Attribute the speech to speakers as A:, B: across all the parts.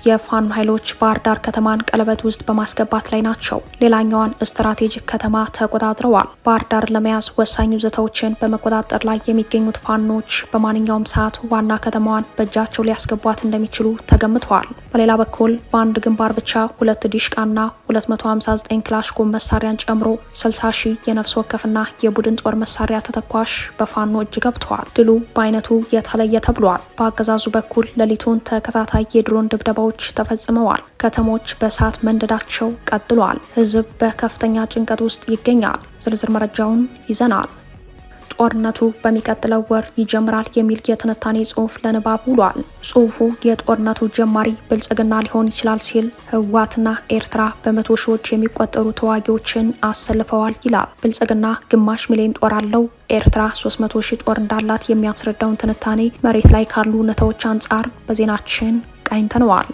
A: የፋኖ ኃይሎች ባህር ዳር ከተማን ቀለበት ውስጥ በማስገባት ላይ ናቸው። ሌላኛዋን ስትራቴጂክ ከተማ ተቆጣጥረዋል። ባህር ዳር ለመያዝ ወሳኝ ይዞታዎችን በመቆጣጠር ላይ የሚገኙት ፋኖች በማንኛውም ሰዓት ዋና ከተማዋን በእጃቸው ሊያስገቧት እንደሚችሉ ተገምተዋል። በሌላ በኩል በአንድ ግንባር ብቻ 2 ዲሽቃና 259 ክላሽንኮቭ መሳሪያን ጨምሮ 60 ሺህ የነፍስ ወከፍና የቡድን ጦር መሳሪያ ተተኳሽ በፋኖ እጅ ገብተዋል። ድሉ በአይነቱ የተለየ ተብሏል። በአገዛዙ በኩል ሌሊቱን ተከታታይ የድሮን ድብደባዎች ተፈጽመዋል። ከተሞች በእሳት መንደዳቸው ቀጥሏል። ህዝብ በከፍተኛ ጭንቀት ውስጥ ይገኛል። ዝርዝር መረጃውን ይዘናል። ጦርነቱ በሚቀጥለው ወር ይጀምራል የሚል የትንታኔ ጽሑፍ ለንባብ ውሏል። ጽሑፉ የጦርነቱ ጀማሪ ብልጽግና ሊሆን ይችላል ሲል ህወሓትና ኤርትራ በመቶ ሺዎች የሚቆጠሩ ተዋጊዎችን አሰልፈዋል ይላል። ብልጽግና ግማሽ ሚሊዮን ጦር አለው፣ ኤርትራ 300 ሺህ ጦር እንዳላት የሚያስረዳውን ትንታኔ መሬት ላይ ካሉ እውነታዎች አንጻር በዜናችን ቃኝተነዋል።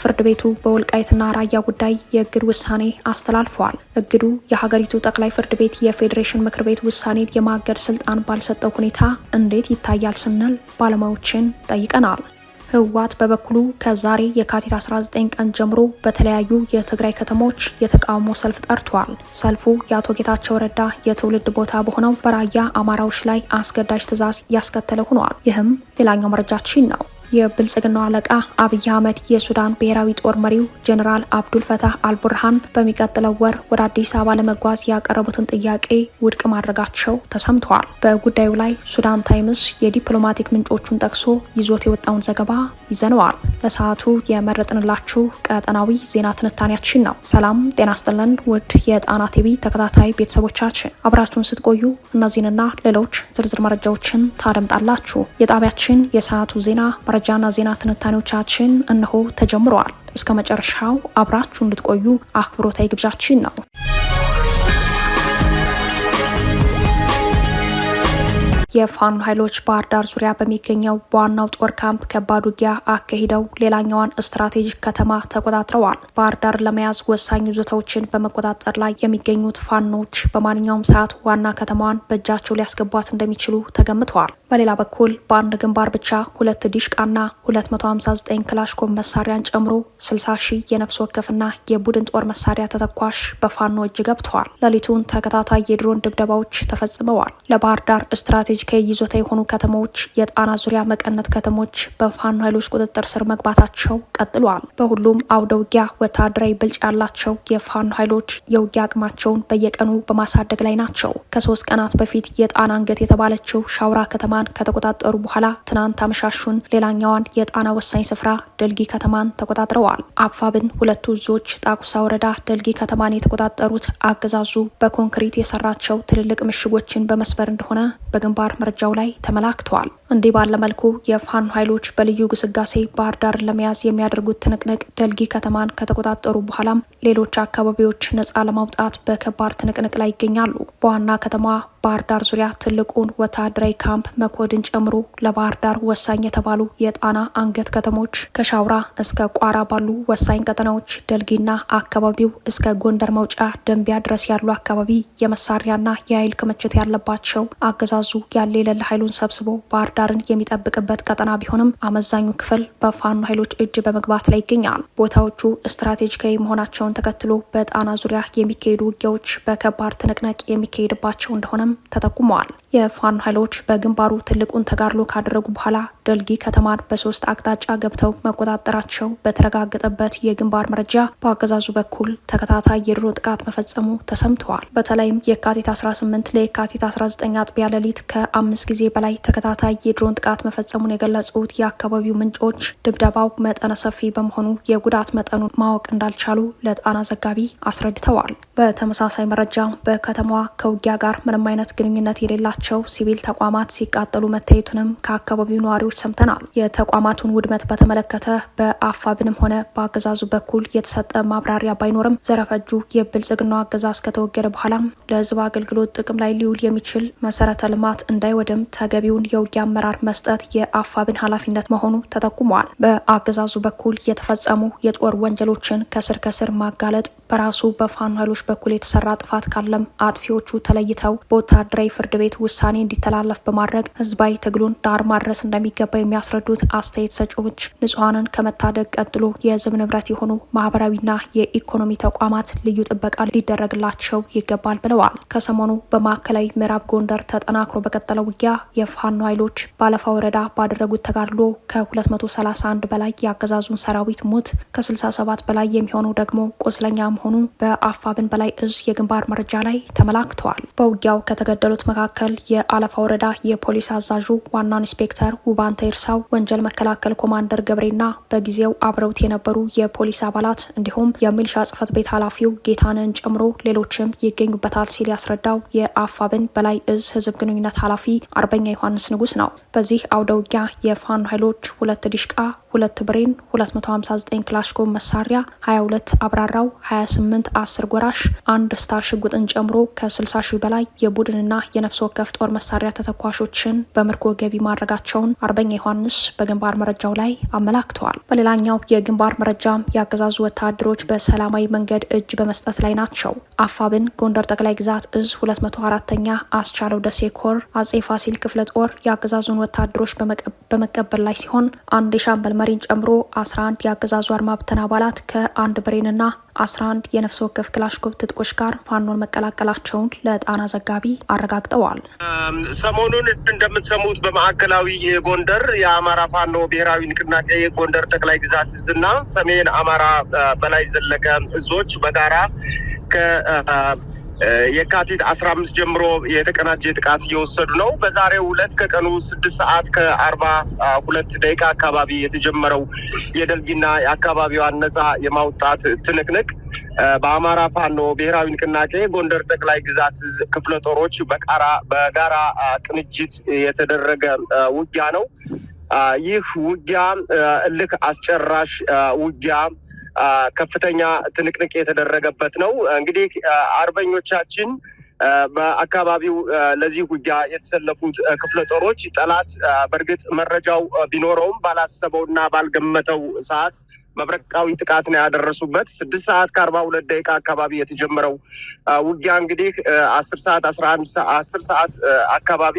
A: ፍርድ ቤቱ በወልቃይትና ራያ ጉዳይ የእግድ ውሳኔ አስተላልፈዋል። እግዱ የሀገሪቱ ጠቅላይ ፍርድ ቤት የፌዴሬሽን ምክር ቤት ውሳኔን የማገድ ስልጣን ባልሰጠው ሁኔታ እንዴት ይታያል ስንል ባለሙያዎችን ጠይቀናል። ህወሓት በበኩሉ ከዛሬ የካቲት 19 ቀን ጀምሮ በተለያዩ የትግራይ ከተሞች የተቃውሞ ሰልፍ ጠርቷል። ሰልፉ የአቶ ጌታቸው ረዳ የትውልድ ቦታ በሆነው በራያ አማራዎች ላይ አስገዳጅ ትዕዛዝ ያስከተለ ሆኗል። ይህም ሌላኛው መረጃችን ነው። የብልጽግናው አለቃ አብይ አህመድ የሱዳን ብሔራዊ ጦር መሪው ጀነራል አብዱል ፈታህ አልቡርሃን በሚቀጥለው ወር ወደ አዲስ አበባ ለመጓዝ ያቀረቡትን ጥያቄ ውድቅ ማድረጋቸው ተሰምተዋል። በጉዳዩ ላይ ሱዳን ታይምስ የዲፕሎማቲክ ምንጮቹን ጠቅሶ ይዞት የወጣውን ዘገባ ይዘነዋል። ለሰዓቱ የመረጥንላችሁ ቀጠናዊ ዜና ትንታኔያችን ነው። ሰላም ጤና ይስጥልን ውድ የጣና ቲቪ ተከታታይ ቤተሰቦቻችን፣ አብራችሁን ስትቆዩ እነዚህንና ሌሎች ዝርዝር መረጃዎችን ታደምጣላችሁ። የጣቢያችን የሰዓቱ ዜና መረጃና ዜና ትንታኔዎቻችን እነሆ ተጀምረዋል። እስከ መጨረሻው አብራችሁ እንድትቆዩ አክብሮታዊ ግብዣችን ነው። የፋኖ ኃይሎች ባህር ዳር ዙሪያ በሚገኘው በዋናው ጦር ካምፕ ከባድ ውጊያ አካሂደው ሌላኛዋን ስትራቴጂክ ከተማ ተቆጣጥረዋል። ባህር ዳር ለመያዝ ወሳኝ ይዞታዎችን በመቆጣጠር ላይ የሚገኙት ፋኖች በማንኛውም ሰዓት ዋና ከተማዋን በእጃቸው ሊያስገቧት እንደሚችሉ ተገምተዋል። በሌላ በኩል በአንድ ግንባር ብቻ 2 ዲሽቃና 259 ክላሽንኮቭ መሳሪያን ጨምሮ 60 ሺህ የነፍስ ወከፍና የቡድን ጦር መሳሪያ ተተኳሽ በፋኖ እጅ ገብተዋል። ሌሊቱን ተከታታይ የድሮን ድብደባዎች ተፈጽመዋል። ለባህር ዳር ስትራቴጂካዊ ይዞታ የሆኑ ከተሞች የጣና ዙሪያ መቀነት ከተሞች በፋኖ ኃይሎች ቁጥጥር ስር መግባታቸው ቀጥሏል። በሁሉም አውደ ውጊያ ወታደራዊ ብልጫ ያላቸው የፋኖ ኃይሎች የውጊያ አቅማቸውን በየቀኑ በማሳደግ ላይ ናቸው። ከ3 ቀናት በፊት የጣና አንገት የተባለችው ሻውራ ከተማን ከተቆጣጠሩ በኋላ ትናንት አመሻሹን ሌላኛዋን የጣና ወሳኝ ስፍራ ደልጊ ከተማን ተቆጣጥረዋል። አፋብን ሁለቱ እዞች ጣቁሳ ወረዳ ደልጊ ከተማን የተቆጣጠሩት አገዛዙ በኮንክሪት የሰራቸው ትልልቅ ምሽጎችን በመስበር እንደሆነ በግንባር መረጃው ላይ ተመላክተዋል። እንዲህ ባለ መልኩ የፋኖ ኃይሎች በልዩ ግስጋሴ ባህር ዳርን ለመያዝ የሚያደርጉት ትንቅንቅ ደልጊ ከተማን ከተቆጣጠሩ በኋላም ሌሎች አካባቢዎች ነጻ ለማውጣት በከባድ ትንቅንቅ ላይ ይገኛሉ። በዋና ከተማ ባህር ዳር ዙሪያ ትልቁን ወታደራዊ ካምፕ መኮድን ጨምሮ ለባህር ዳር ወሳኝ የተባሉ የጣና አንገት ከተሞች ከሻውራ እስከ ቋራ ባሉ ወሳኝ ቀጠናዎች ደልጊና አካባቢው እስከ ጎንደር መውጫ ደንቢያ ድረስ ያሉ አካባቢ የመሳሪያና የኃይል ክምችት ያለባቸው አገዛዙ ያለ የሌለ ኃይሉን ሰብስቦ ባህር ዳርን የሚጠብቅበት ቀጠና ቢሆንም አመዛኙ ክፍል በፋኖ ኃይሎች እጅ በመግባት ላይ ይገኛል። ቦታዎቹ ስትራቴጂካዊ መሆናቸውን ተከትሎ በጣና ዙሪያ የሚካሄዱ ውጊያዎች በከባድ ትንቅንቅ የሚካሄድባቸው እንደሆነም ተጠቁመዋል። የፋኖ ኃይሎች በግንባሩ ትልቁን ተጋድሎ ካደረጉ በኋላ ደልጊ ከተማን በ3 አቅጣጫ ገብተው መቆጣጠራቸው በተረጋገጠበት የግንባር መረጃ በአገዛዙ በኩል ተከታታይ የድሮን ጥቃት መፈጸሙ ተሰምተዋል። በተለይም የካቲት 18 ለየካቲት 19 አጥቢያ ሌሊት ከ5 ጊዜ በላይ ተከታታይ የድሮን ጥቃት መፈጸሙን የገለጹት የአካባቢው ምንጮች ድብደባው መጠነ ሰፊ በመሆኑ የጉዳት መጠኑን ማወቅ እንዳልቻሉ ለጣና ዘጋቢ አስረድተዋል። በተመሳሳይ መረጃ በከተማዋ ከውጊያ ጋር ምንም አይነት ግንኙነት የሌላቸው ሲቪል ተቋማት ሲቃጠሉ መታየቱንም ከአካባቢው ነዋሪዎች ሰምተናል። የተቋማቱን ውድመት በተመለከተ በአፋብንም ሆነ በአገዛዙ በኩል የተሰጠ ማብራሪያ ባይኖርም ዘረፈጁ የብልጽግናው አገዛዝ ከተወገደ በኋላም ለሕዝብ አገልግሎት ጥቅም ላይ ሊውል የሚችል መሰረተ ልማት እንዳይወድም ተገቢውን የውጊያ አመራር መስጠት የአፋብን ኃላፊነት መሆኑ ተጠቁሟል። በአገዛዙ በኩል የተፈጸሙ የጦር ወንጀሎችን ከስር ከስር ማጋለጥ በራሱ በፋኖ ኃይሎች በኩል የተሰራ ጥፋት ካለም አጥፊዎቹ ተለይተው በወታደራዊ ፍርድ ቤት ውሳኔ እንዲተላለፍ በማድረግ ህዝባዊ ትግሉን ዳር ማድረስ እንደሚገባ እንደሚገባ የሚያስረዱት አስተያየት ሰጪዎች ንጹሐንን ከመታደግ ቀጥሎ የህዝብ ንብረት የሆኑ ማህበራዊና የኢኮኖሚ ተቋማት ልዩ ጥበቃ ሊደረግላቸው ይገባል ብለዋል። ከሰሞኑ በማዕከላዊ ምዕራብ ጎንደር ተጠናክሮ በቀጠለው ውጊያ የፋኖ ኃይሎች ባለፋ ወረዳ ባደረጉት ተጋድሎ ከ231 በላይ የአገዛዙን ሰራዊት ሞት ከ67 በላይ የሚሆኑ ደግሞ ቁስለኛ መሆኑ በአፋብን በላይ እዝ የግንባር መረጃ ላይ ተመላክተዋል። በውጊያው ከተገደሉት መካከል የአለፋ ወረዳ የፖሊስ አዛዡ ዋና ኢንስፔክተር ውባንተ ይርሳው፣ ወንጀል መከላከል ኮማንደር ገብሬና በጊዜው አብረውት የነበሩ የፖሊስ አባላት እንዲሁም የሚሊሻ ጽሕፈት ቤት ኃላፊው ጌታንን ጨምሮ ሌሎችም ይገኙበታል ሲል ያስረዳው የአፋብን በላይ እዝ ህዝብ ግንኙነት ኃላፊ አርበኛ ዮሐንስ ንጉስ ነው። በዚህ አውደ ውጊያ የፋኖ ኃይሎች 2 ዲሽቃ፣ 2 ብሬን፣ 259 ክላሽኮቭ መሳሪያ፣ 22 አብራራው፣ 28 10 ጎራሽ፣ 1 ስታር ሽጉጥን ጨምሮ ከ60 ሺህ በላይ የቡድንና የነፍስ ወከፍ ጦር መሳሪያ ተተኳሾችን በምርኮ ገቢ ማድረጋቸውን አርበኛ ዮሐንስ በግንባር መረጃው ላይ አመላክተዋል። በሌላኛው የግንባር መረጃም የአገዛዙ ወታደሮች በሰላማዊ መንገድ እጅ በመስጠት ላይ ናቸው። አፋብን ጎንደር ጠቅላይ ግዛት እዝ 204ኛ አስቻለው ደሴ ኮር አጼ ፋሲል ክፍለ ጦር የአገዛዙን ወታደሮች በመቀበል ላይ ሲሆን አንድ የሻምበል መሪን ጨምሮ 11 የአገዛዙ አርማ ብተና አባላት ከ1 ብሬንና 11 የነፍስ ወከፍ ክላሽኮቭ ትጥቆች ጋር ፋኖን መቀላቀላቸውን ለጣና ዘጋቢ አረጋግጠዋል።
B: ሰሞኑን እንደምትሰሙት በማዕከላዊ ጎንደር የአማራ ፋኖ ብሔራዊ ንቅናቄ ጎንደር ጠቅላይ ግዛት እዝና ሰሜን አማራ በላይ ዘለቀ እዞች በጋራ የካቲት 15 ጀምሮ የተቀናጀ ጥቃት እየወሰዱ ነው። በዛሬው ዕለት ከቀኑ 6 ሰዓት ከ42 ደቂቃ አካባቢ የተጀመረው የደልጊና የአካባቢዋን ነጻ የማውጣት ትንቅንቅ በአማራ ፋኖ ብሔራዊ ንቅናቄ ጎንደር ጠቅላይ ግዛት ክፍለ ጦሮች በጋራ ቅንጅት የተደረገ ውጊያ ነው። ይህ ውጊያ እልክ አስጨራሽ ውጊያ ከፍተኛ ትንቅንቅ የተደረገበት ነው። እንግዲህ አርበኞቻችን በአካባቢው ለዚህ ውጊያ የተሰለፉት ክፍለ ጦሮች ጠላት በእርግጥ መረጃው ቢኖረውም ባላሰበውና ባልገመተው ሰዓት መብረቃዊ ጥቃት ነው ያደረሱበት። 6 ሰዓት ከ42 ደቂቃ አካባቢ የተጀመረው ውጊያ እንግዲህ 10 ሰዓት አካባቢ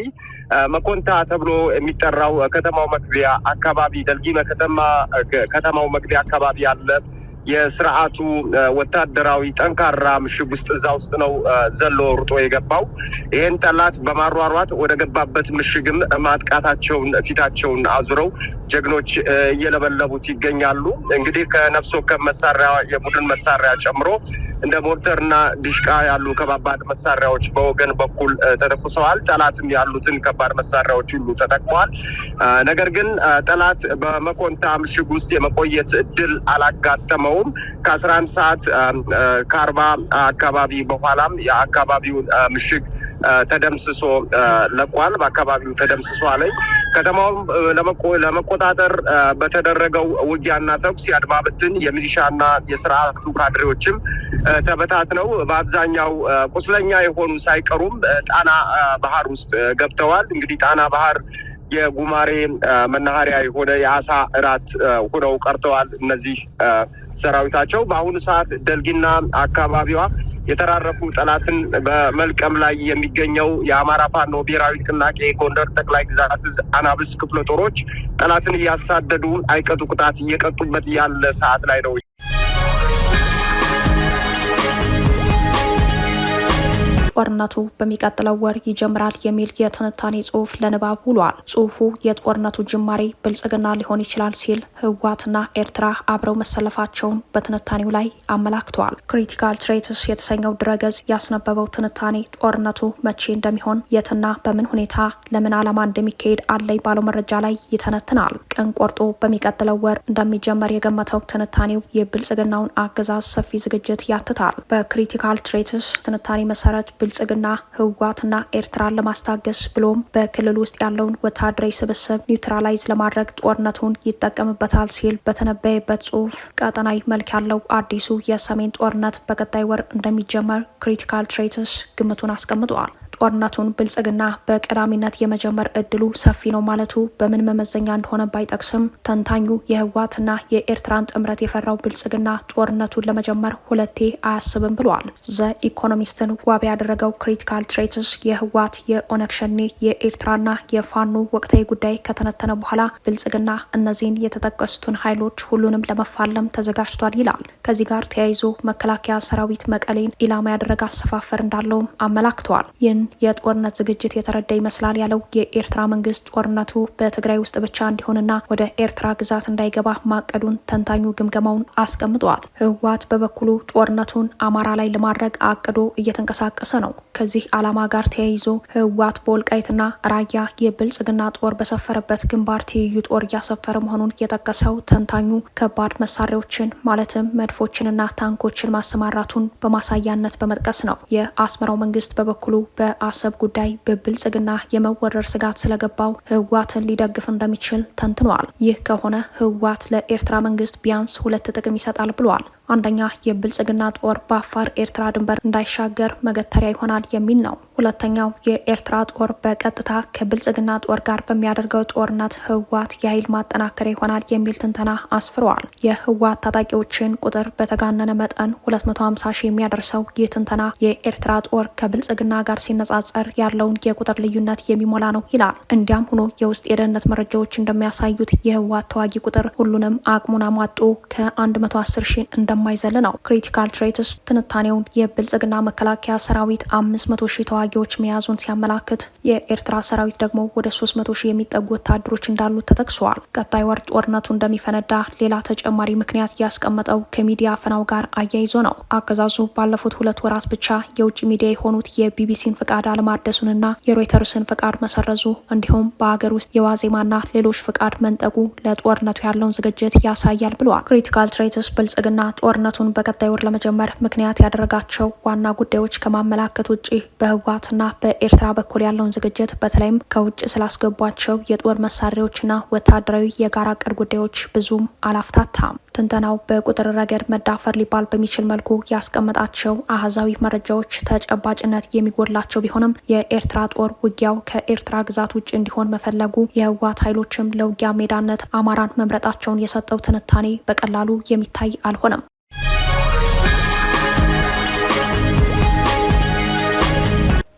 B: መኮንታ ተብሎ የሚጠራው ከተማው መግቢያ አካባቢ ደልጊ ከተማው መግቢያ አካባቢ ያለ የስርዓቱ ወታደራዊ ጠንካራ ምሽግ ውስጥ እዛ ውስጥ ነው ዘሎ ሩጦ የገባው። ይህን ጠላት በማሯሯጥ ወደ ገባበት ምሽግም ማጥቃታቸውን ፊታቸውን አዙረው ጀግኖች እየለበለቡት ይገኛሉ። እንግዲህ ከነፍስ ወከፍ መሳሪያ የቡድን መሳሪያ ጨምሮ እንደ ሞርተርና ዲሽቃ ያሉ ከባባድ መሳሪያዎች በወገን በኩል ተተኩሰዋል። ጠላትም ያሉትን ከባድ መሳሪያዎች ሁሉ ተጠቅመዋል። ነገር ግን ጠላት በመኮንታ ምሽግ ውስጥ የመቆየት እድል አላጋጠመውም። ከ11 ሰዓት ከ40 አካባቢ በኋላም የአካባቢውን ምሽግ ተደምስሶ ለቋል። በአካባቢው ተደምስሶ ላይ ከተማውን ለመቆጣጠር በተደረገው ውጊያና ተኩስ የአድማ ብትን የሚሊሻና የስርዓቱ ካድሬዎችም ተበታትነው በአብዛኛው ቁስለኛ የሆኑ ሳይቀሩም ጣና ባህር ውስጥ ገብተዋል። እንግዲህ ጣና ባህር የጉማሬ መናኸሪያ የሆነ የአሳ እራት ሆነው ቀርተዋል። እነዚህ ሰራዊታቸው በአሁኑ ሰዓት ደልጊና አካባቢዋ የተራረፉ ጠላትን በመልቀም ላይ የሚገኘው የአማራ ፋኖ ብሔራዊ ንቅናቄ ጎንደር ጠቅላይ ግዛት እዝ አናብስ ክፍለ ጦሮች ጠላትን እያሳደዱ አይቀጡ ቅጣት እየቀጡበት ያለ ሰዓት ላይ ነው።
A: ጦርነቱ በሚቀጥለው ወር ይጀምራል የሚል የትንታኔ ጽሑፍ ለንባብ ውሏል። ጽሑፉ የጦርነቱ ጅማሬ ብልጽግና ሊሆን ይችላል ሲል ህወሓትና ኤርትራ አብረው መሰለፋቸውን በትንታኔው ላይ አመላክተዋል። ክሪቲካል ትሬትስ የተሰኘው ድረገጽ ያስነበበው ትንታኔ ጦርነቱ መቼ እንደሚሆን፣ የትና በምን ሁኔታ ለምን ዓላማ እንደሚካሄድ አለኝ ባለው መረጃ ላይ ይተነትናል። ቀን ቆርጦ በሚቀጥለው ወር እንደሚጀመር የገመተው ትንታኔው የብልጽግናውን አገዛዝ ሰፊ ዝግጅት ያትታል። በክሪቲካል ትሬትስ ትንታኔ መሰረት ብልጽግና ህወሓትና ኤርትራን ለማስታገስ ብሎም በክልል ውስጥ ያለውን ወታደራዊ ስብስብ ኒውትራላይዝ ለማድረግ ጦርነቱን ይጠቀምበታል ሲል በተነበየበት ጽሑፍ ቀጠናዊ መልክ ያለው አዲሱ የሰሜን ጦርነት በቀጣይ ወር እንደሚጀመር ክሪቲካል ትሬትስ ግምቱን አስቀምጧል። ጦርነቱን ብልጽግና በቀዳሚነት የመጀመር እድሉ ሰፊ ነው ማለቱ በምን መመዘኛ እንደሆነ ባይጠቅስም ተንታኙ የህወሓትና የኤርትራን ጥምረት የፈራው ብልጽግና ጦርነቱን ለመጀመር ሁለቴ አያስብም ብሏል። ዘ ኢኮኖሚስትን ዋቢ ያደረገው ክሪቲካል ትሬትስ የህወሓት የኦነግ ሸኔ የኤርትራና የፋኖ ወቅታዊ ጉዳይ ከተነተነ በኋላ ብልጽግና እነዚህን የተጠቀሱትን ኃይሎች ሁሉንም ለመፋለም ተዘጋጅቷል ይላል። ከዚህ ጋር ተያይዞ መከላከያ ሰራዊት መቀሌን ኢላማ ያደረገ አሰፋፈር እንዳለውም አመላክተዋል። ይህን የጦርነት ዝግጅት የተረዳ ይመስላል ያለው የኤርትራ መንግስት ጦርነቱ በትግራይ ውስጥ ብቻ እንዲሆንና ወደ ኤርትራ ግዛት እንዳይገባ ማቀዱን ተንታኙ ግምገማውን አስቀምጠዋል። ህወሓት በበኩሉ ጦርነቱን አማራ ላይ ለማድረግ አቅዶ እየተንቀሳቀሰ ነው። ከዚህ ዓላማ ጋር ተያይዞ ህወሓት በወልቃይትና ራያ የብልጽግና ጦር በሰፈረበት ግንባር ትይዩ ጦር እያሰፈረ መሆኑን የጠቀሰው ተንታኙ ከባድ መሳሪያዎችን ማለትም መድፎችንና ታንኮችን ማሰማራቱን በማሳያነት በመጥቀስ ነው። የአስመራው መንግስት በበኩሉ በአሰብ ጉዳይ በብልጽግና የመወረር ስጋት ስለገባው ህወሓትን ሊደግፍ እንደሚችል ተንትኗል። ይህ ከሆነ ህወሓት ለኤርትራ መንግስት ቢያንስ ሁለት ጥቅም ይሰጣል ብሏል። አንደኛ የብልጽግና ጦር በአፋር ኤርትራ ድንበር እንዳይሻገር መገተሪያ ይሆናል የሚል ነው። ሁለተኛው የኤርትራ ጦር በቀጥታ ከብልጽግና ጦር ጋር በሚያደርገው ጦርነት ህወሓት የኃይል ማጠናከሪያ ይሆናል የሚል ትንተና አስፍረዋል። የህወሓት ታጣቂዎችን ቁጥር በተጋነነ መጠን 250 ሺህ የሚያደርሰው ይህ ትንተና የኤርትራ ጦር ከብልጽግና ጋር ሲነጻጸር ያለውን የቁጥር ልዩነት የሚሞላ ነው ይላል። እንዲያም ሆኖ የውስጥ የደህንነት መረጃዎች እንደሚያሳዩት የህወሓት ተዋጊ ቁጥር ሁሉንም አቅሙን አሟጦ ከ110 ሺህ እንደማይዘል ነው። ክሪቲካል ትሬትስ ትንታኔውን የብልጽግና መከላከያ ሰራዊት 500 ሺህ ተዋጊዎች መያዙን ሲያመላክት የኤርትራ ሰራዊት ደግሞ ወደ 300 ሺህ የሚጠጉ ወታደሮች እንዳሉት ተጠቅሰዋል። ቀጣይ ወር ጦርነቱ እንደሚፈነዳ ሌላ ተጨማሪ ምክንያት ያስቀመጠው ከሚዲያ አፈናው ጋር አያይዞ ነው። አገዛዙ ባለፉት 2 ወራት ብቻ የውጭ ሚዲያ የሆኑት የቢቢሲን ፍቃድ አለማደሱንና የሮይተርስን ፍቃድ መሰረዙ እንዲሁም በሀገር ውስጥ የዋዜማና ሌሎች ፍቃድ መንጠቁ ለጦርነቱ ያለውን ዝግጅት ያሳያል ብለዋል። ክሪቲካል ትሬትስ ብልጽግና ጦርነቱን በቀጣይ ወር ለመጀመር ምክንያት ያደረጋቸው ዋና ጉዳዮች ከማመላከት ውጪ በህወሓትና በኤርትራ በኩል ያለውን ዝግጅት በተለይም ከውጭ ስላስገቧቸው የጦር መሳሪያዎችና ወታደራዊ የጋራ እቅድ ጉዳዮች ብዙም አላፍታታም። ትንተናው በቁጥር ረገድ መዳፈር ሊባል በሚችል መልኩ ያስቀመጣቸው አሃዛዊ መረጃዎች ተጨባጭነት የሚጎድላቸው ቢሆንም የኤርትራ ጦር ውጊያው ከኤርትራ ግዛት ውጭ እንዲሆን መፈለጉ የህወሓት ኃይሎችም ለውጊያ ሜዳነት አማራን መምረጣቸውን የሰጠው ትንታኔ በቀላሉ የሚታይ አልሆነም።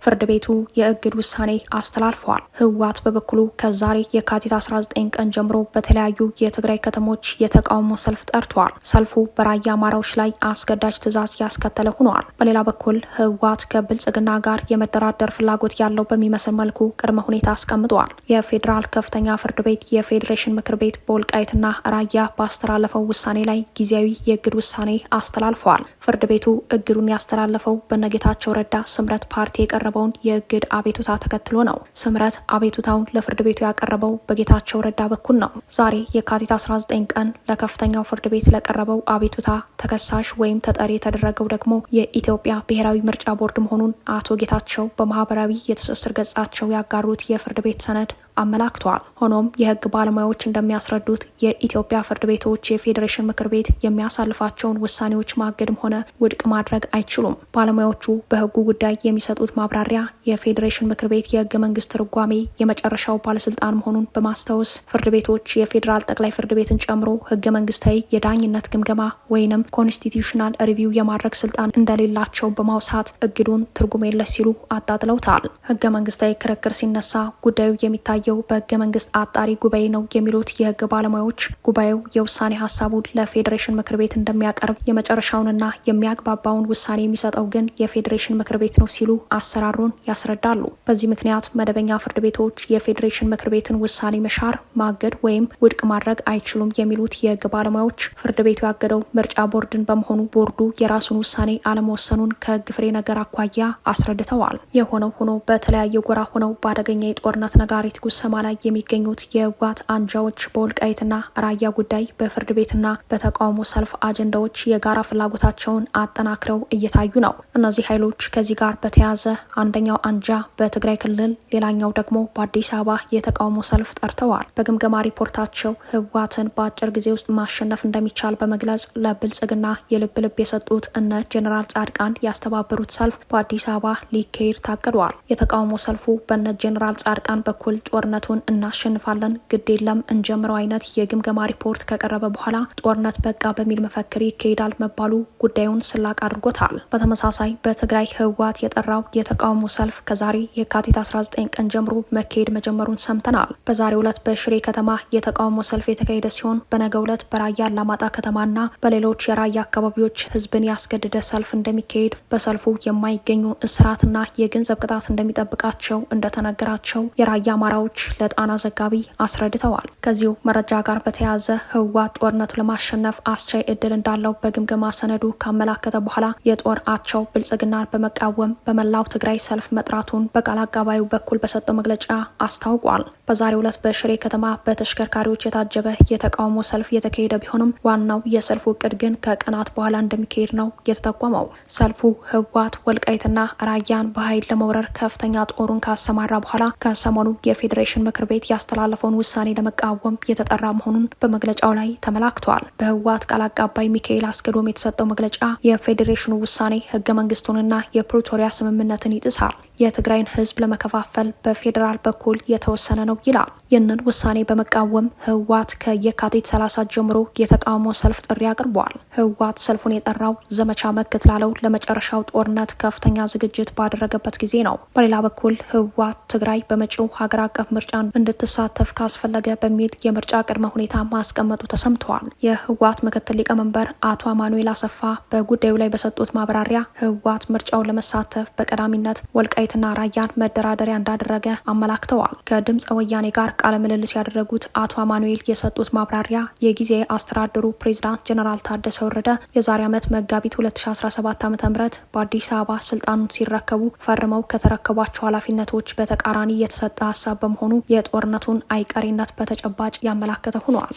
A: ፍርድ ቤቱ የእግድ ውሳኔ አስተላልፈዋል። ህወሓት በበኩሉ ከዛሬ የካቲት 19 ቀን ጀምሮ በተለያዩ የትግራይ ከተሞች የተቃውሞ ሰልፍ ጠርቷል። ሰልፉ በራያ አማራዎች ላይ አስገዳጅ ትዕዛዝ ያስከተለ ሆኗል። በሌላ በኩል ህወሓት ከብልጽግና ጋር የመደራደር ፍላጎት ያለው በሚመስል መልኩ ቅድመ ሁኔታ አስቀምጧል። የፌዴራል ከፍተኛ ፍርድ ቤት የፌዴሬሽን ምክር ቤት በወልቃይትና ራያ ባስተላለፈው ውሳኔ ላይ ጊዜያዊ የእግድ ውሳኔ አስተላልፈዋል። ፍርድ ቤቱ እግዱን ያስተላለፈው በነጌታቸው ረዳ ስምረት ፓርቲ የቀረበውን የእግድ አቤቱታ ተከትሎ ነው። ስምረት አቤቱታውን ለፍርድ ቤቱ ያቀረበው በጌታቸው ረዳ በኩል ነው። ዛሬ የካቲት 19 ቀን ለከፍተኛው ፍርድ ቤት ለቀረበው አቤቱታ ተከሳሽ ወይም ተጠሪ የተደረገው ደግሞ የኢትዮጵያ ብሔራዊ ምርጫ ቦርድ መሆኑን አቶ ጌታቸው በማህበራዊ የትስስር ገጻቸው ያጋሩት የፍርድ ቤት ሰነድ አመላክተዋል። ሆኖም የህግ ባለሙያዎች እንደሚያስረዱት የኢትዮጵያ ፍርድ ቤቶች የፌዴሬሽን ምክር ቤት የሚያሳልፋቸውን ውሳኔዎች ማገድም ሆነ ውድቅ ማድረግ አይችሉም። ባለሙያዎቹ በህጉ ጉዳይ የሚሰጡት ማብራሪያ የፌዴሬሽን ምክር ቤት የህገ መንግስት ትርጓሜ የመጨረሻው ባለስልጣን መሆኑን በማስታወስ ፍርድ ቤቶች የፌዴራል ጠቅላይ ፍርድ ቤትን ጨምሮ ህገ መንግስታዊ የዳኝነት ግምገማ ወይንም ኮንስቲትዩሽናል ሪቪው የማድረግ ስልጣን እንደሌላቸው በማውሳት እግዱን ትርጉም የለሽ ሲሉ አጣጥለውታል። ህገ መንግስታዊ ክርክር ሲነሳ ጉዳዩ የሚታየው በህገ መንግስት አጣሪ ጉባኤ ነው የሚሉት የህግ ባለሙያዎች ጉባኤው የውሳኔ ሀሳቡን ለፌዴሬሽን ምክር ቤት እንደሚያቀርብ የመጨረሻውንና የሚያግባባውን ውሳኔ የሚሰጠው ግን የፌዴሬሽን ምክር ቤት ነው ሲሉ አሰራሩን ያስረዳሉ። በዚህ ምክንያት መደበኛ ፍርድ ቤቶች የፌዴሬሽን ምክር ቤትን ውሳኔ መሻር፣ ማገድ ወይም ውድቅ ማድረግ አይችሉም የሚሉት የህግ ባለሙያዎች ፍርድ ቤቱ ያገደው ምርጫ ቦርድን በመሆኑ ቦርዱ የራሱን ውሳኔ አለመወሰኑን ከህግ ፍሬ ነገር አኳያ አስረድተዋል። የሆነው ሆኖ በተለያየ ጎራ ሆነው በአደገኛ የጦርነት ነጋሪት በጉሰማ ላይ የሚገኙት የህወሓት አንጃዎች በወልቃይትና ራያ ጉዳይ በፍርድ ቤትና በተቃውሞ ሰልፍ አጀንዳዎች የጋራ ፍላጎታቸውን አጠናክረው እየታዩ ነው። እነዚህ ኃይሎች ከዚህ ጋር በተያያዘ አንደኛው አንጃ በትግራይ ክልል፣ ሌላኛው ደግሞ በአዲስ አበባ የተቃውሞ ሰልፍ ጠርተዋል። በግምገማ ሪፖርታቸው ህወሓትን በአጭር ጊዜ ውስጥ ማሸነፍ እንደሚቻል በመግለጽ ለብልጽግና የልብ ልብ የሰጡት እነ ጄኔራል ጻድቃን ያስተባበሩት ሰልፍ በአዲስ አበባ ሊካሄድ ታቅዷል። የተቃውሞ ሰልፉ በነ ጄኔራል ጻድቃን በኩል ጦርነቱን እናሸንፋለን፣ ግድ የለም እንጀምረው አይነት የግምገማ ሪፖርት ከቀረበ በኋላ ጦርነት በቃ በሚል መፈክር ይካሄዳል መባሉ ጉዳዩን ስላቅ አድርጎታል። በተመሳሳይ በትግራይ ህወሓት የጠራው የተቃውሞ ሰልፍ ከዛሬ የካቲት 19 ቀን ጀምሮ መካሄድ መጀመሩን ሰምተናል። በዛሬው ዕለት በሽሬ ከተማ የተቃውሞ ሰልፍ የተካሄደ ሲሆን በነገው ዕለት በራያ አላማጣ ከተማና በሌሎች የራያ አካባቢዎች ህዝብን ያስገደደ ሰልፍ እንደሚካሄድ፣ በሰልፉ የማይገኙ እስራትና የገንዘብ ቅጣት እንደሚጠብቃቸው እንደተነገራቸው የራያ አማራዎች ለጣና ዘጋቢ አስረድተዋል። ከዚሁ መረጃ ጋር በተያያዘ ህወሓት ጦርነቱ ለማሸነፍ አስቻይ እድል እንዳለው በግምገማ ሰነዱ ካመላከተ በኋላ የጦር አቻው ብልጽግናን በመቃወም በመላው ትግራይ ሰልፍ መጥራቱን በቃል አቀባዩ በኩል በሰጠው መግለጫ አስታውቋል። በዛሬው ዕለት በሽሬ ከተማ በተሽከርካሪዎች የታጀበ የተቃውሞ ሰልፍ የተካሄደ ቢሆንም ዋናው የሰልፉ እቅድ ግን ከቀናት በኋላ እንደሚካሄድ ነው የተጠቆመው። ሰልፉ ህወሓት ወልቃይትና ራያን በኃይል ለመውረር ከፍተኛ ጦሩን ካሰማራ በኋላ ከሰሞኑ የፌዴሬሽን ምክር ቤት ያስተላለፈውን ውሳኔ ለመቃወም የተጠራ መሆኑን በመግለጫው ላይ ተመላክቷል። በህወሓት ቃል አቀባይ ሚካኤል አስገዶም የተሰጠው መግለጫ የፌዴሬሽኑ ውሳኔ ህገ መንግስቱንና የፕሪቶሪያ ስምምነትን ይጥሳል፣ የትግራይን ህዝብ ለመከፋፈል በፌዴራል በኩል የተወሰነ ነው ይላል። ይህንን ውሳኔ በመቃወም ህወሓት ከየካቲት 30 ጀምሮ የተቃውሞ ሰልፍ ጥሪ አቅርቧል። ህወሓት ሰልፉን የጠራው ዘመቻ መክት ላለው ለመጨረሻው ጦርነት ከፍተኛ ዝግጅት ባደረገበት ጊዜ ነው። በሌላ በኩል ህወሓት ትግራይ በመጪው ሀገር አቀፍ ምርጫ እንድትሳተፍ ካስፈለገ በሚል የምርጫ ቅድመ ሁኔታ ማስቀመጡ ተሰምተዋል። የህወሓት ምክትል ሊቀመንበር አቶ አማኑኤል አሰፋ በጉዳዩ ላይ በሰጡት ማብራሪያ ህወሓት ምርጫውን ለመሳተፍ በቀዳሚነት ወልቃይትና ራያን መደራደሪያ እንዳደረገ አመላክተዋል። ከድምፀ ወያኔ ጋር ቃለ ምልልስ ያደረጉት አቶ አማኑኤል የሰጡት ማብራሪያ የጊዜ አስተዳደሩ ፕሬዝዳንት ጄኔራል ታደሰ ወረደ የዛሬ ዓመት መጋቢት 2017 ዓ.ም በአዲስ አበባ ስልጣኑን ሲረከቡ ፈርመው ከተረከቧቸው ኃላፊነቶች በተቃራኒ የተሰጠ ሀሳብ በመሆኑ የጦርነቱን አይቀሬነት በተጨባጭ ያመላከተ ሆኗል።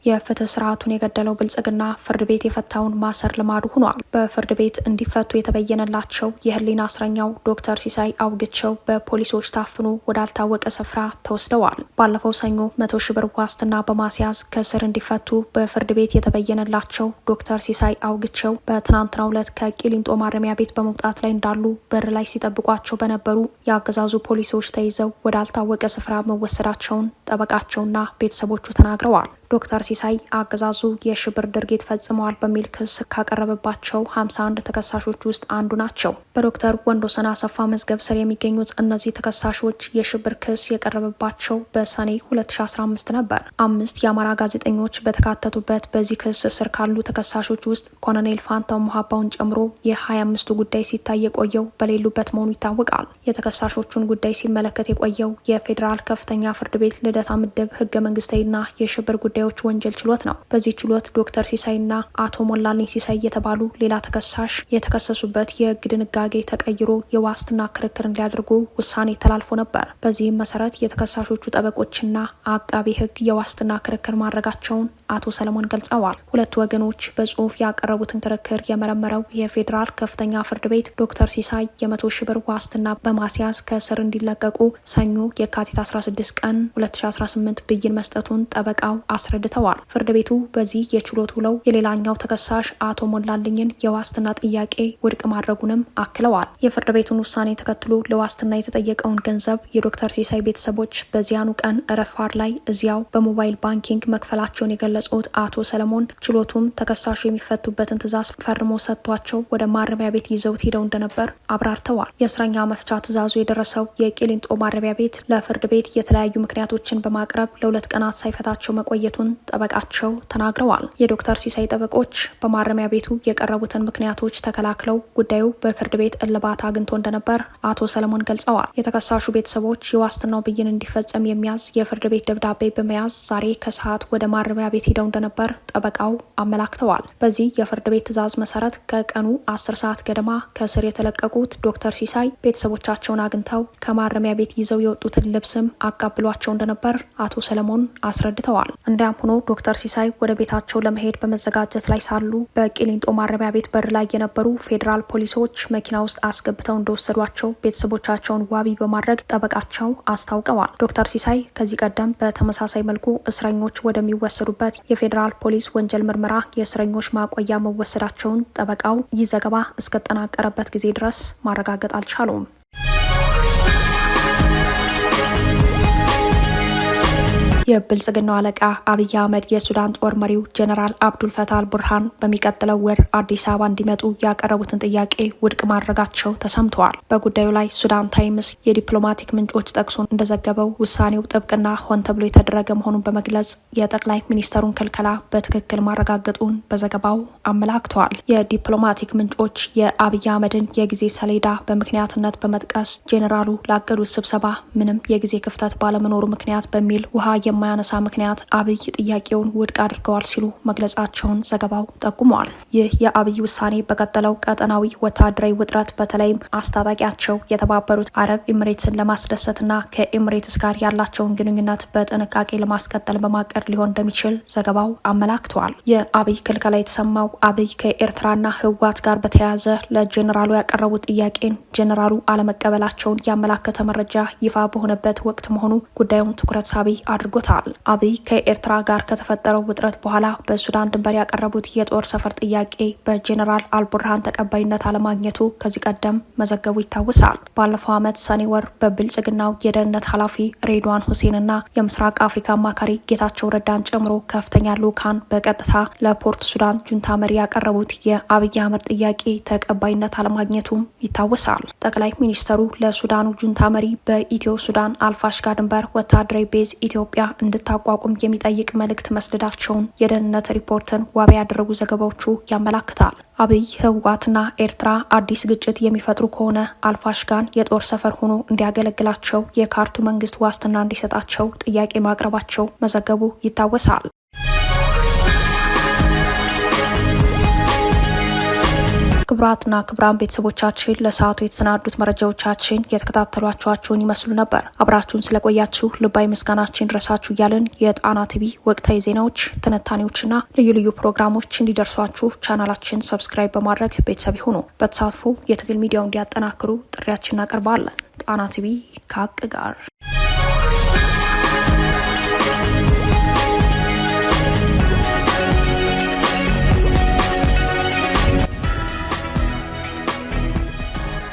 A: የፍትህ ስርዓቱን የገደለው ብልጽግና ፍርድ ቤት የፈታውን ማሰር ልማዱ ሆኗል። በፍርድ ቤት እንዲፈቱ የተበየነላቸው የህሊና እስረኛው ዶክተር ሲሳይ አውግቸው በፖሊሶች ታፍኖ ወዳልታወቀ ስፍራ ተወስደዋል። ባለፈው ሰኞ 100 ሺህ ብር ዋስትና በማስያዝ ከእስር እንዲፈቱ በፍርድ ቤት የተበየነላቸው ዶክተር ሲሳይ አውግቸው በትናንትናው ዕለት ከቂሊንጦ ማረሚያ ቤት በመውጣት ላይ እንዳሉ በር ላይ ሲጠብቋቸው በነበሩ የአገዛዙ ፖሊሶች ተይዘው ወዳልታወቀ ስፍራ መወሰዳቸውን ጠበቃቸውና ቤተሰቦቹ ተናግረዋል። ዶክተር ሲሳይ አገዛዙ የሽብር ድርጊት ፈጽመዋል በሚል ክስ ካቀረበባቸው 51 ተከሳሾች ውስጥ አንዱ ናቸው። በዶክተር ወንዶሰን አሰፋ መዝገብ ስር የሚገኙት እነዚህ ተከሳሾች የሽብር ክስ የቀረበባቸው በሰኔ 2015 ነበር። 5 የአማራ ጋዜጠኞች በተካተቱበት በዚህ ክስ ስር ካሉ ተከሳሾች ውስጥ ኮሎኔል ፋንታው ሙሀባውን ጨምሮ የ25ቱ ጉዳይ ሲታይ የቆየው በሌሉበት መሆኑ ይታወቃል። የተከሳሾቹን ጉዳይ ሲመለከት የቆየው የፌዴራል ከፍተኛ ፍርድ ቤት ልደታ ምድብ ህገ መንግስታዊና የሽብር ጉዳዮች ወንጀል ችሎት ነው። በዚህ ችሎት ዶክተር ሲሳይና አቶ ሞላልኝ ሲሳይ የተባሉ ሌላ ተከሳሽ የተከሰሱበት የህግ ድንጋጌ ተቀይሮ የዋስትና ክርክር እንዲያደርጉ ውሳኔ ተላልፎ ነበር። በዚህም መሰረት የተከሳሾቹ ጠበቆችና አቃቢ ህግ የዋስትና ክርክር ማድረጋቸውን አቶ ሰለሞን ገልጸዋል። ሁለቱ ወገኖች በጽሁፍ ያቀረቡትን ክርክር የመረመረው የፌዴራል ከፍተኛ ፍርድ ቤት ዶክተር ሲሳይ የ100 ሺህ ብር ዋስትና በማስያዝ ከእስር እንዲለቀቁ ሰኞ የካቲት 16 ቀን 2018 ብይን መስጠቱን ጠበቃው አስረድተዋል። ፍርድ ቤቱ በዚህ የችሎት ውለው የሌላኛው ተከሳሽ አቶ ሞላልኝን የዋስትና ጥያቄ ውድቅ ማድረጉንም አክለዋል። የፍርድ ቤቱን ውሳኔ ተከትሎ ለዋስትና የተጠየቀውን ገንዘብ የዶክተር ሲሳይ ቤተሰቦች በዚያኑ ቀን ረፋድ ላይ እዚያው በሞባይል ባንኪንግ መክፈላቸውን የገለጹት አቶ ሰለሞን ችሎቱም ተከሳሹ የሚፈቱበትን ትዕዛዝ ፈርሞ ሰጥቷቸው ወደ ማረሚያ ቤት ይዘውት ሄደው እንደነበር አብራርተዋል። የእስረኛ መፍቻ ትዕዛዙ የደረሰው የቂሊንጦ ማረሚያ ቤት ለፍርድ ቤት የተለያዩ ምክንያቶችን በማቅረብ ለ2 ቀናት ሳይፈታቸው መቆየቱን ጠበቃቸው ተናግረዋል። የዶክተር ሲሳይ ጠበቆች በማረሚያ ቤቱ የቀረቡትን ምክንያቶች ተከላክለው ጉዳዩ በፍርድ ቤት እልባት አግኝቶ እንደነበር አቶ ሰለሞን ገልጸዋል። የተከሳሹ ቤተሰቦች የዋስትናው ብይን እንዲፈጸም የሚያዝ የፍርድ ቤት ደብዳቤ በመያዝ ዛሬ ከሰዓት ወደ ማረሚያ ቤት ሄደው እንደነበር ጠበቃው አመላክተዋል። በዚህ የፍርድ ቤት ትዕዛዝ መሰረት ከቀኑ 10 ሰዓት ገደማ ከእስር የተለቀቁት ዶክተር ሲሳይ ቤተሰቦቻቸውን አግኝተው ከማረሚያ ቤት ይዘው የወጡትን ልብስም አቀብሏቸው እንደነበር አቶ ሰለሞን አስረድተዋል። እንዲያም ሆኖ ዶክተር ሲሳይ ወደ ቤታቸው ለመሄድ በመዘጋጀት ላይ ሳሉ በቂሊንጦ ማረሚያ ቤት በር ላይ የነበሩ ፌዴራል ፖሊሶች መኪና ውስጥ አስገብተው እንደወሰዷቸው ቤተሰቦቻቸውን ዋቢ በማድረግ ጠበቃቸው አስታውቀዋል። ዶክተር ሲሳይ ከዚህ ቀደም በተመሳሳይ መልኩ እስረኞች ወደሚወሰዱበት የፌዴራል ፖሊስ ወንጀል ምርመራ የእስረኞች ማቆያ መወሰዳቸውን ጠበቃው ይህ ዘገባ እስከተጠናቀረበት ጊዜ ድረስ ማረጋገጥ አልቻሉም። የብልጽግናው አለቃ አብይ አህመድ የሱዳን ጦር መሪው ጀነራል አብዱል ፈታህ አልቡርሃን በሚቀጥለው ወር አዲስ አበባ እንዲመጡ ያቀረቡትን ጥያቄ ውድቅ ማድረጋቸው ተሰምተዋል። በጉዳዩ ላይ ሱዳን ታይምስ የዲፕሎማቲክ ምንጮች ጠቅሶ እንደዘገበው ውሳኔው ጥብቅና ሆን ተብሎ የተደረገ መሆኑን በመግለጽ የጠቅላይ ሚኒስተሩን ክልከላ በትክክል ማረጋገጡን በዘገባው አመላክተዋል። የዲፕሎማቲክ ምንጮች የአብይ አህመድን የጊዜ ሰሌዳ በምክንያትነት በመጥቀስ ጄኔራሉ ላቀዱት ስብሰባ ምንም የጊዜ ክፍተት ባለመኖሩ ምክንያት በሚል ውሃ የማያነሳ ምክንያት አብይ ጥያቄውን ውድቅ አድርገዋል ሲሉ መግለጻቸውን ዘገባው ጠቁመዋል። ይህ የአብይ ውሳኔ በቀጠለው ቀጠናዊ ወታደራዊ ውጥረት በተለይም አስታጣቂያቸው የተባበሩት አረብ ኤምሬትስን ለማስደሰትና ከኤምሬትስ ጋር ያላቸውን ግንኙነት በጥንቃቄ ለማስቀጠል በማቀድ ሊሆን እንደሚችል ዘገባው አመላክተዋል። የአብይ ክልከላ የተሰማው አብይ ከኤርትራና ህወሓት ጋር በተያያዘ ለጄኔራሉ ያቀረቡት ጥያቄን ጄኔራሉ አለመቀበላቸውን ያመላከተ መረጃ ይፋ በሆነበት ወቅት መሆኑ ጉዳዩን ትኩረት ሳቢ አድርጎታል። አብይ ከኤርትራ ጋር ከተፈጠረው ውጥረት በኋላ በሱዳን ድንበር ያቀረቡት የጦር ሰፈር ጥያቄ በጄኔራል አልቡርሃን ተቀባይነት አለማግኘቱ ከዚህ ቀደም መዘገቡ ይታወሳል። ባለፈው ዓመት ሰኔ ወር በብልጽግናው የደህንነት ኃላፊ ሬድዋን ሁሴንና የምስራቅ አፍሪካ አማካሪ ጌታቸው ረዳን ጨምሮ ከፍተኛ ልዑካን በቀጥታ ለፖርት ሱዳን ጁንታ መሪ ያቀረቡት የአብይ አህመድ ጥያቄ ተቀባይነት አለማግኘቱም ይታወሳል። ጠቅላይ ሚኒስተሩ ለሱዳኑ ጁንታ መሪ በኢትዮ ሱዳን አልፋሽጋ ድንበር ወታደራዊ ቤዝ ኢትዮጵያ እንድታቋቁም የሚጠይቅ መልእክት መስደዳቸውን የደህንነት ሪፖርትን ዋቢ ያደረጉ ዘገባዎቹ ያመላክታል። አብይ ህወሓትና ኤርትራ አዲስ ግጭት የሚፈጥሩ ከሆነ አልፋሽጋን የጦር ሰፈር ሆኖ እንዲያገለግላቸው የካርቱም መንግስት ዋስትና እንዲሰጣቸው ጥያቄ ማቅረባቸው መዘገቡ ይታወሳል። ክቡራትና ክቡራን ቤተሰቦቻችን ለሰዓቱ የተሰናዱት መረጃዎቻችን የተከታተሏቸኋቸውን ይመስሉ ነበር። አብራችሁን ስለቆያችሁ ልባዊ ምስጋናችን ድረሳችሁ እያልን የጣና ቲቪ ወቅታዊ ዜናዎች፣ ትንታኔዎችና ልዩ ልዩ ፕሮግራሞች እንዲደርሷችሁ ቻናላችን ሰብስክራይብ በማድረግ ቤተሰብ ይሁኑ። በተሳትፎ የትግል ሚዲያው እንዲያጠናክሩ ጥሪያችን እናቀርባለን። ጣና ቲቪ ከሀቅ ጋር